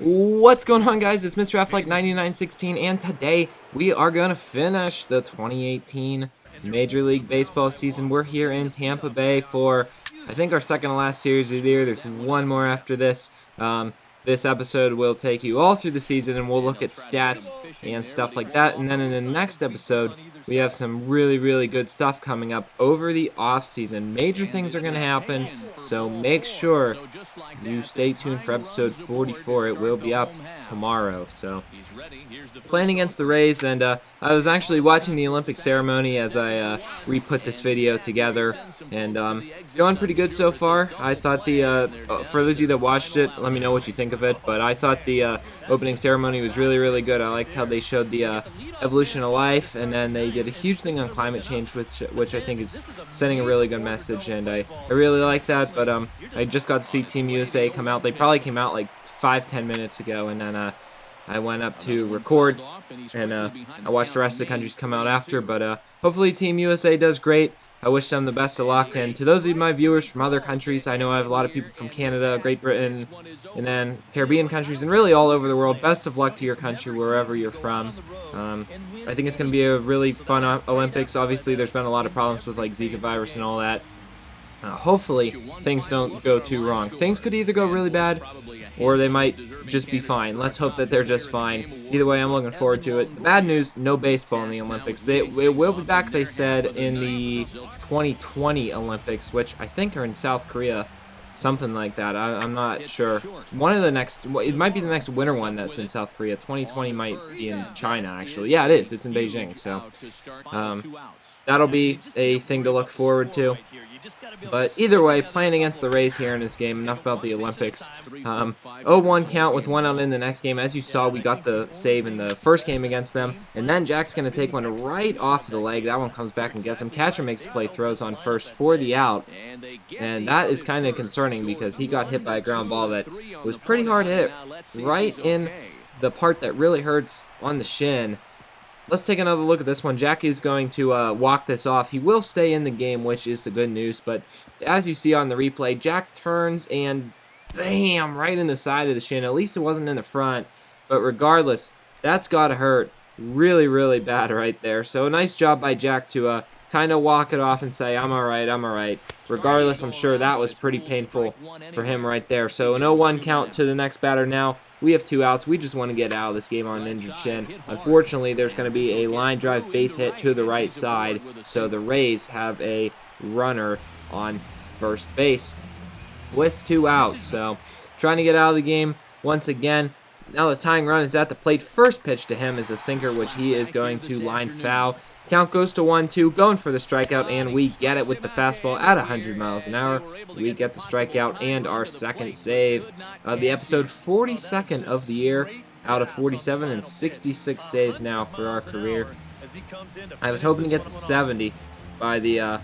What's going on, guys? It's Mr. Affleck 9916, and today we are going to finish the 2018 Major League Baseball season. We're here in Tampa Bay for, I think, our second to last series of the year. There's one more after this. This episode will take you all through the season, and we'll look at stats and stuff like that. And then in the next episode, we have some really good stuff coming up over the off season. Major things are going to happen, so make sure you stay tuned for episode 44. It will be up tomorrow. So playing against the Rays, and I was actually watching the Olympic ceremony as I re-put this video together, and going pretty good so far. I thought for those of you that watched it, let me know what you think of it, but I thought the opening ceremony was really good. I liked how they showed the evolution of life, and then they did a huge thing on climate change, which I think is sending a really good message, and I really like that. But I just got to see Team USA come out. They probably came out like 5-10 minutes ago, and then I went up to record, and I watched the rest of the countries come out after. But hopefully Team USA does great. I wish them the best of luck. And to those of my viewers from other countries, I know I have a lot of people from Canada, Great Britain, and then Caribbean countries, and really all over the world. Best of luck to your country, wherever you're from. I think it's going to be a really fun Olympics. Obviously, there's been a lot of problems with like Zika virus and all that. Hopefully, things don't go too wrong. Things could either go really bad, or they might just be fine. Let's hope that they're just fine. Either way, I'm looking forward to it. The bad news, no baseball in the Olympics. It will be back, they said, in the 2020 Olympics, which I think are in South Korea. Something like that. I'm not sure. One of the next, it might be the next winter one that's in South Korea. 2020 might be in China, actually. Yeah, it is. It's in Beijing. So that'll be a thing to look forward to. But either way, playing against the Rays here in this game. Enough about the Olympics. 0-1 count with one out in the next game. As you saw, we got the save in the first game against them. And then Jack's going to take one right off the leg. That one comes back and gets him. Catcher makes the play, throws on first for the out. And that is kind of concerning because he got hit by a ground ball that was pretty hard hit right in the part that really hurts on the shin. Let's take another look at this one. Jack is going to walk this off. He will stay in the game, which is the good news. But as you see on the replay, Jack turns and bam, right in the side of the shin. At least it wasn't in the front. But regardless, that's got to hurt really bad right there. So a nice job by Jack to kind of walk it off and say, I'm all right. Regardless, I'm sure that was pretty painful for him right there. So an 0-1 count to the next batter now. We have 2 outs. We just want to get out of this game on an injured shin. Unfortunately, there's going to be a line drive base hit to the right side, so the Rays have a runner on first base with 2 outs. So trying to get out of the game once again. Now the tying run is at the plate. First pitch to him is a sinker, which he is going to line foul. Count goes to 1-2, going for the strikeout, and we get it with the fastball at 100 miles an hour. We get the strikeout and our second save. The episode 42nd of the year, out of 47 and 66 saves now for our career. I was hoping to get to 70 by the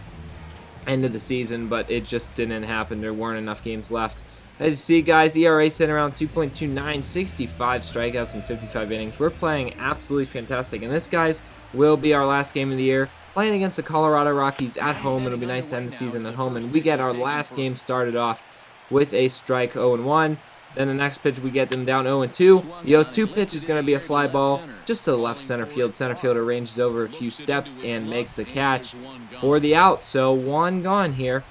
end of the season, but it just didn't happen. There weren't enough games left. As you see, guys, ERA sitting around 2.29, 65 strikeouts in 55 innings. We're playing absolutely fantastic. And this, guys, will be our last game of the year. Playing against the Colorado Rockies at home. It'll be nice to end the season at home. And we get our last game started off with a strike 0-1. Then the next pitch, we get them down 0-2. The 0-2 pitch is going to be a fly ball just to the left center field. Center fielder ranges over a few steps and makes the catch for the out. So one gone here.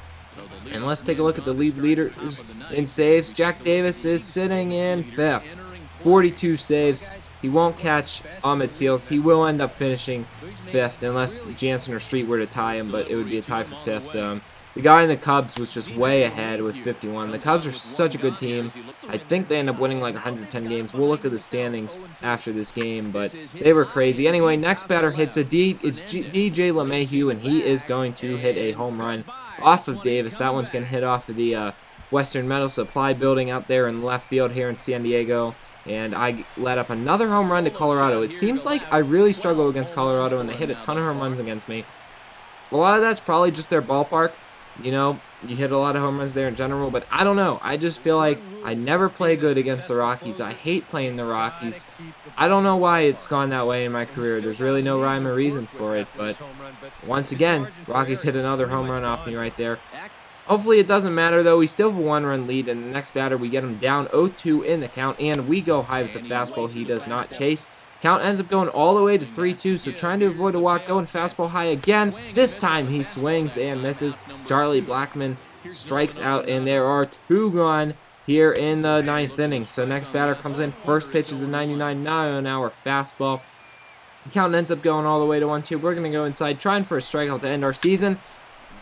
And let's take a look at the leaders in saves. Jack Davis is sitting in 5th. 42 saves. He won't catch Ahmed Seals. He will end up finishing 5th unless Jansen or Street were to tie him, but it would be a tie for 5th. The guy in the Cubs was just way ahead with 51. The Cubs are such a good team. I think they end up winning like 110 games. We'll look at the standings after this game, but they were crazy. Anyway, next batter hits it's DJ LeMahieu, and he is going to hit a home run off of Davis. That one's going to hit off of the Western Metal Supply building out there in left field here in San Diego. And I let up another home run to Colorado. It seems like I really struggle against Colorado, and they hit a ton of home runs against me. A lot of that's probably just their ballpark. You know, you hit a lot of home runs there in general, but I don't know. I just feel like I never play good against the Rockies. I hate playing the Rockies. I don't know why it's gone that way in my career. There's really no rhyme or reason for it, but once again, Rockies hit another home run off me right there. Hopefully it doesn't matter, though. We still have a 1-run lead, and the next batter, we get him down 0-2 in the count, and we go high with the fastball. He does not chase. Count ends up going all the way to 3-2, so trying to avoid a walk, going fastball high again. This time he swings and misses. Charlie Blackmon strikes out, and there are 2 gone here in the 9th inning. So next batter comes in. First pitch is a 99-mile-an-hour fastball. Count ends up going all the way to 1-2. We're going to go inside, trying for a strikeout to end our season.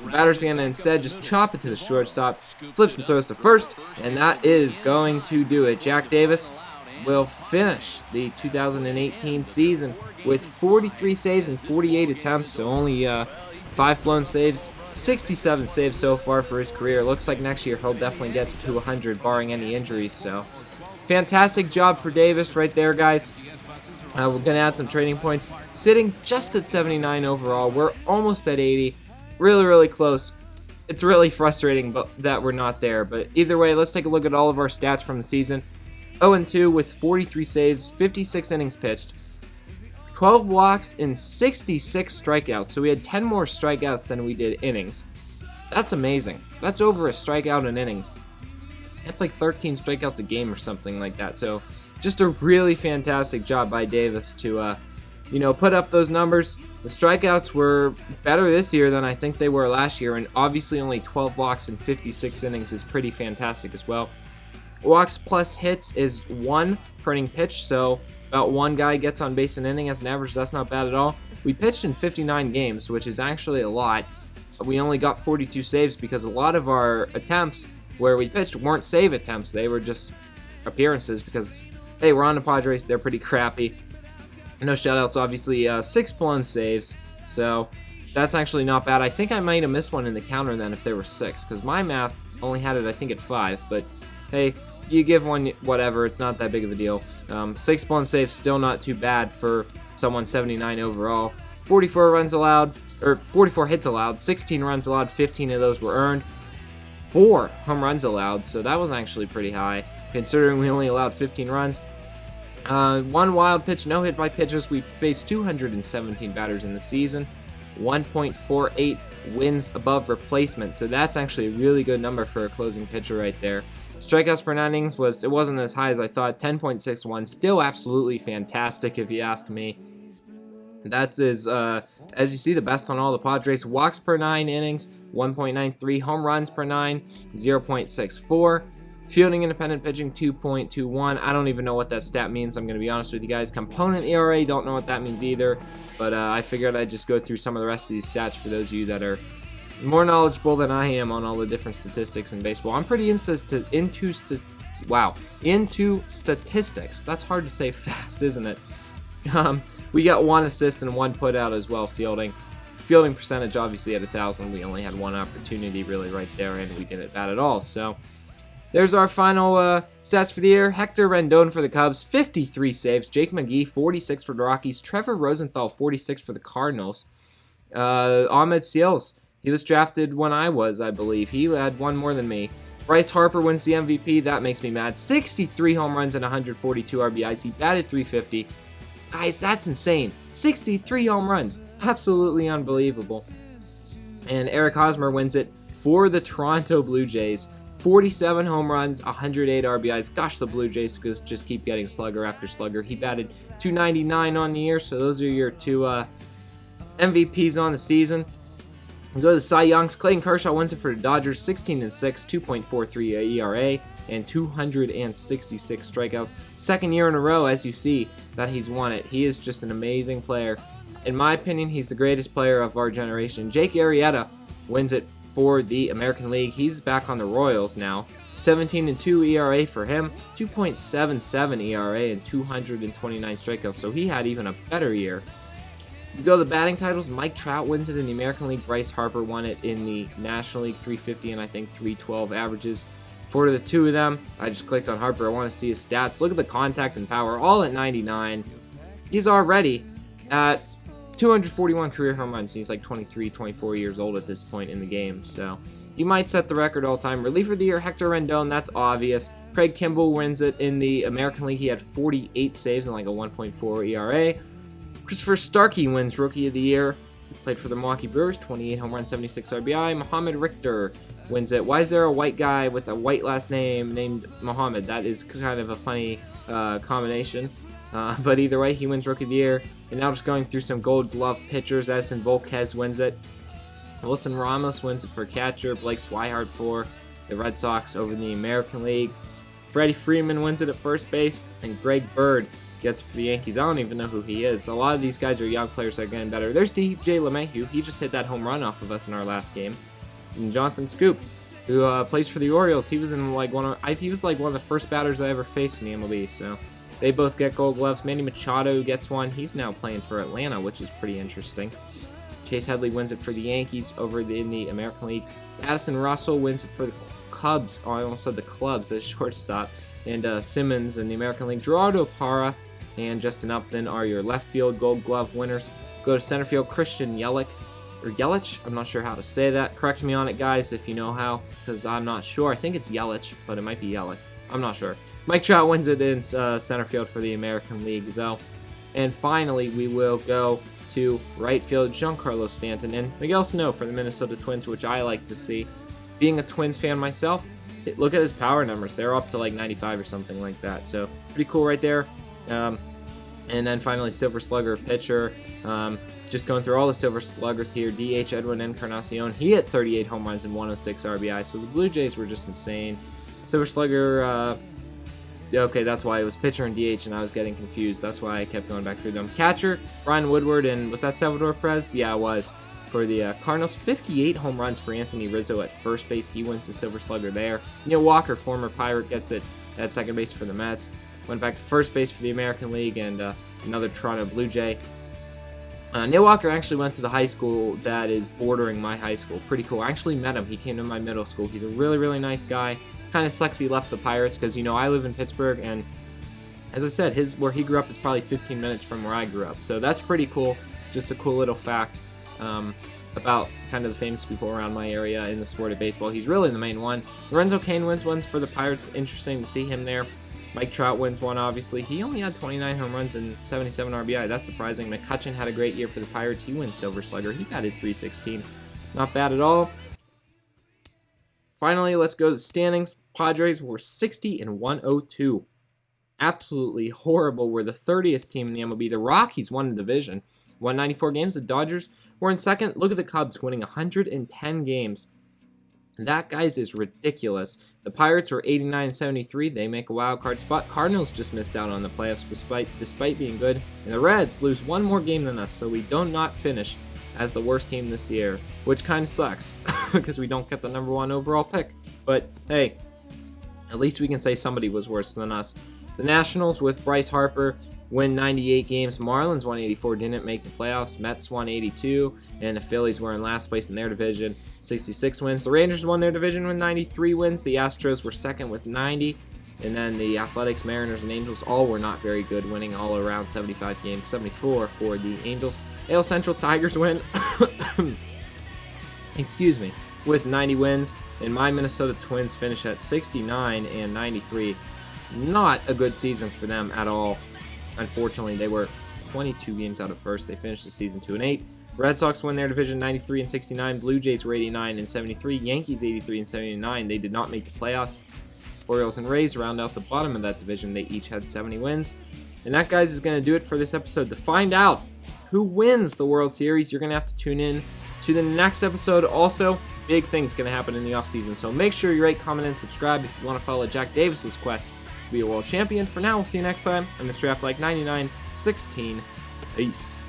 The batter's going to instead just chop it to the shortstop, flips and throws to first, and that is going to do it. Jack Davis will finish the 2018 season with 43 saves and 48 attempts, so only 5 blown saves, 67 saves so far for his career. Looks like next year he'll definitely get to 100, barring any injuries. So fantastic job for Davis right there, guys. We're going to add some trading points, sitting just at 79 overall. We're almost at 80. Really, really close. It's really frustrating that we're not there. But either way, let's take a look at all of our stats from the season. 0-2 with 43 saves, 56 innings pitched, 12 walks, and 66 strikeouts. So we had 10 more strikeouts than we did innings. That's amazing. That's over a strikeout an inning. That's like 13 strikeouts a game or something like that. So just a really fantastic job by Davis to, put up those numbers. The strikeouts were better this year than I think they were last year, and obviously only 12 walks in 56 innings is pretty fantastic as well. Walks plus hits is 1 per inning pitch, so about 1 guy gets on base an inning as an average. That's not bad at all. We pitched in 59 games, which is actually a lot. We only got 42 saves because a lot of our attempts where we pitched weren't save attempts. They were just appearances because, hey, we're on the Padres. They're pretty crappy. No shutouts, obviously. 6 blown saves, so that's actually not bad. I think I might have missed one in the counter then if there were 6, because my math only had it, I think, at 5, but hey, you give one whatever, it's not that big of a deal. 6 blown saves, still not too bad for someone 79 overall. 44 runs allowed, or 44 hits allowed, 16 runs allowed, 15 of those were earned. 4 home runs allowed, so that was actually pretty high, considering we only allowed 15 runs. 1 wild pitch, no hit by pitches. We faced 217 batters in the season. 1.48 wins above replacement, so that's actually a really good number for a closing pitcher right there. Strikeouts per 9 innings wasn't as high as I thought. 10.61, still absolutely fantastic if you ask me. That's as you see, the best on all the Padres. Walks per 9 innings, 1.93. Home runs per 9, 0.64. Fielding independent pitching, 2.21. I don't even know what that stat means, I'm going to be honest with you guys. Component ERA, don't know what that means either. But I figured I'd just go through some of the rest of these stats for those of you that are more knowledgeable than I am on all the different statistics in baseball. I'm pretty into statistics. That's hard to say fast, isn't it? We got 1 assist and 1 put out as well, fielding. Fielding percentage, obviously, at 1,000. We only had 1 opportunity really right there, and we didn't bat at all. So there's our final stats for the year. Hector Rendon for the Cubs, 53 saves. Jake McGee, 46 for the Rockies. Trevor Rosenthal, 46 for the Cardinals. Ahmed Seals, he was drafted when I was, I believe. He had 1 more than me. Bryce Harper wins the MVP. That makes me mad. 63 home runs and 142 RBIs. He batted .350. Guys, that's insane. 63 home runs. Absolutely unbelievable. And Eric Hosmer wins it for the Toronto Blue Jays. 47 home runs, 108 RBIs. Gosh, the Blue Jays just keep getting slugger after slugger. He batted .299 on the year, so those are your 2 MVPs on the season. We go to the Cy Youngs. Clayton Kershaw wins it for the Dodgers, 16-6, 2.43 ERA, and 266 strikeouts. 2nd year in a row, as you see, that he's won it. He is just an amazing player. In my opinion, he's the greatest player of our generation. Jake Arrieta wins it for the American League. He's back on the Royals now. 17-2 ERA for him, 2.77 ERA, and 229 strikeouts. So he had even a better year. You go to the batting titles. Mike Trout wins it in the American League. Bryce Harper won it in the National League, 350 and I think 312 averages. For the 2 of them, I just clicked on Harper. I want to see his stats. Look at the contact and power, all at 99. He's already at 241 career home runs. He's like 23, 24 years old at this point in the game, so he might set the record all time. Reliever of the year, Hector Rendon, that's obvious. Craig Kimbrell wins it in the American League. He had 48 saves and like a 1.4 ERA. Christopher Starkey wins Rookie of the Year. Played for the Milwaukee Brewers, 28 home runs, 76 RBI. Muhammad Richter wins it. Why is there a white guy with a white last name named Muhammad? That is kind of a funny combination. But either way, he wins Rookie of the Year. And now just going through some Gold Glove pitchers. Edson Volquez wins it. Wilson Ramos wins it for catcher. Blake Swihart for the Red Sox over in the American League. Freddie Freeman wins it at first base. And Greg Bird gets it for the Yankees. I don't even know who he is. A lot of these guys are young players that are getting better. There's DJ LeMahieu. He just hit that home run off of us in our last game. And Jonathan Scoop, who plays for the Orioles. He was in he was like one of the first batters I ever faced in the MLB. So they both get Gold Gloves. Manny Machado gets one. He's now playing for Atlanta, which is pretty interesting. Chase Headley wins it for the Yankees over in the American League. Addison Russell wins it for the Cubs. Oh, I almost said the Clubs as shortstop. And Simmons in the American League. Gerardo Parra and Justin Upton are your left field Gold Glove winners. Go to center field, Christian Yelich. I'm not sure how to say that. Correct me on it, guys, if you know how, because I'm not sure. I think it's Yelich, but it might be Yelich. I'm not sure. Mike Trout wins it in center field for the American League, though. And finally, we will go to right field, Giancarlo Stanton and Miguel Sano for the Minnesota Twins, which I like to see. Being a Twins fan myself, look at his power numbers. They're up to like 95 or something like that. So pretty cool right there. And then finally, Silver Slugger pitcher. Just going through all the Silver Sluggers here. DH Edwin Encarnacion. He hit 38 home runs and 106 RBI. So the Blue Jays were just insane. Silver Slugger. Okay, that's why it was pitcher and DH, and I was getting confused. That's why I kept going back through them. Catcher, Brian Woodward, and was that Salvador Perez? Yeah, it was. For the Cardinals, 58 home runs for Anthony Rizzo at first base. He wins the Silver Slugger there. Neil Walker, former Pirate, gets it at second base for the Mets. Went back to first base for the American League, and another Toronto Blue Jay. Neil Walker actually went to the high school that is bordering my high school. Pretty cool. I actually met him. He came to my middle school. He's a really, really nice guy. Kind of sucks he left the Pirates because, you know, I live in Pittsburgh, and as I said, where he grew up is probably 15 minutes from where I grew up. So that's pretty cool. Just a cool little fact about kind of the famous people around my area in the sport of baseball. He's really the main one. Lorenzo Cain wins one for the Pirates. Interesting to see him there. Mike Trout wins one, obviously. He only had 29 home runs and 77 RBI. That's surprising. McCutchen had a great year for the Pirates. He wins Silver Slugger. He batted .316. Not bad at all. Finally, let's go to the standings. Padres were 60 and 102. Absolutely horrible. We're the 30th team in the MLB. The Rockies won the division. Won 94 games. The Dodgers were in second. Look at the Cubs winning 110 games. That, guys, is ridiculous. The Pirates were 89 and 73. They make a wild card spot. Cardinals just missed out on the playoffs despite being good. And the Reds lose one more game than us, so we do not finish as the worst team this year, which kind of sucks because we don't get the #1 overall pick. But hey, at least we can say somebody was worse than us. The Nationals with Bryce Harper win 98 games. Marlins won 84, didn't make the playoffs. Mets won 82, and the Phillies were in last place in their division, 66 wins. The Rangers won their division with 93 wins. The Astros were second with 90, and then the Athletics, Mariners, and Angels all were not very good, winning all around 75 games, 74 for the Angels. AL Central Tigers win, excuse me, with 90 wins, and my Minnesota Twins finish at 69 and 93. Not a good season for them at all. Unfortunately, they were 22 games out of first. They finished the season 2-8. Red Sox win their division 93 and 69. Blue Jays were 89 and 73. Yankees 83 and 79. They did not make the playoffs. Orioles and Rays round out the bottom of that division. They each had 70 wins. And that, guys, is going to do it for this episode. To find out who wins the World Series, you're going to have to tune in to the next episode. Also, big things going to happen in the offseason. So make sure you rate, comment, and subscribe if you want to follow Jack Davis's quest to be a world champion. For now, we'll see you next time. I'm Mr. Like 9916. Peace.